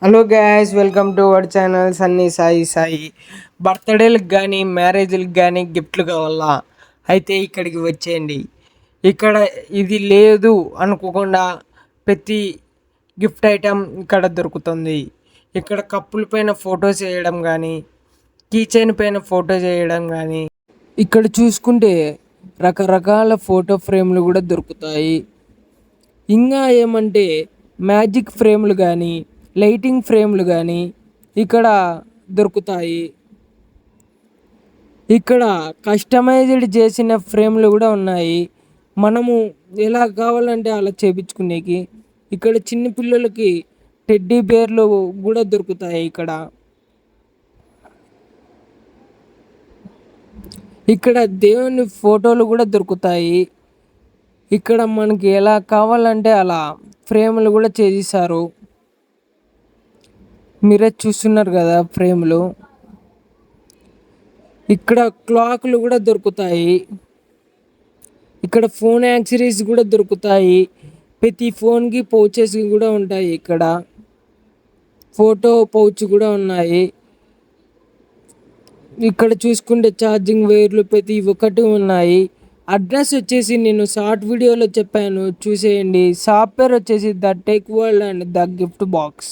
Hello guys, welcome to our channel Sunny Sai. బర్త్డేలకు కానీ మ్యారేజ్లకు కానీ గిఫ్ట్లు కావాలా అయితే ఇక్కడికి వచ్చేయండి. ఇక్కడ ఇది లేదు అనుకోకుండా ప్రతి గిఫ్ట్ ఐటెం ఇక్కడ దొరుకుతుంది. ఇక్కడ కప్పుల పైన ఫొటోస్ వేయడం కానీ, కీ చైన్ పైన ఫోటోస్ వేయడం కానీ, ఇక్కడ చూసుకుంటే రకరకాల ఫోటో ఫ్రేమ్లు కూడా దొరుకుతాయి. ఇంకా ఏమంటే మ్యాజిక్ ఫ్రేమ్లు కానీ, లైటింగ్ ఫ్రేమ్లు కానీ ఇక్కడ దొరుకుతాయి. ఇక్కడ కస్టమైజ్డ్ చేసిన ఫ్రేమ్లు కూడా ఉన్నాయి. మనము ఎలా కావాలంటే అలా చేపించుకునేకి. ఇక్కడ చిన్న పిల్లలకి టెడ్డీ బేర్లు కూడా దొరుకుతాయి. ఇక్కడ దేవుని ఫోటోలు కూడా దొరుకుతాయి. ఇక్కడ మనకి ఎలా కావాలంటే అలా ఫ్రేమ్లు కూడా చేసిస్తారు. మీరే చూస్తున్నారు కదా ఫ్రేమ్లు. ఇక్కడ క్లాకులు కూడా దొరుకుతాయి. ఇక్కడ ఫోన్ యాక్సరీస్ కూడా దొరుకుతాయి. ప్రతి ఫోన్కి పౌచెస్ కూడా ఉంటాయి. ఇక్కడ ఫోటో పౌచ్ కూడా ఉన్నాయి. ఇక్కడ చూసుకుంటే ఛార్జింగ్ వైర్లు ప్రతి ఒక్కటి ఉన్నాయి. అడ్రస్ వచ్చేసి నేను షార్ట్ వీడియోలో చెప్పాను, చూసేయండి. షాప్ పేరు వచ్చేసి the tech world and the gift box.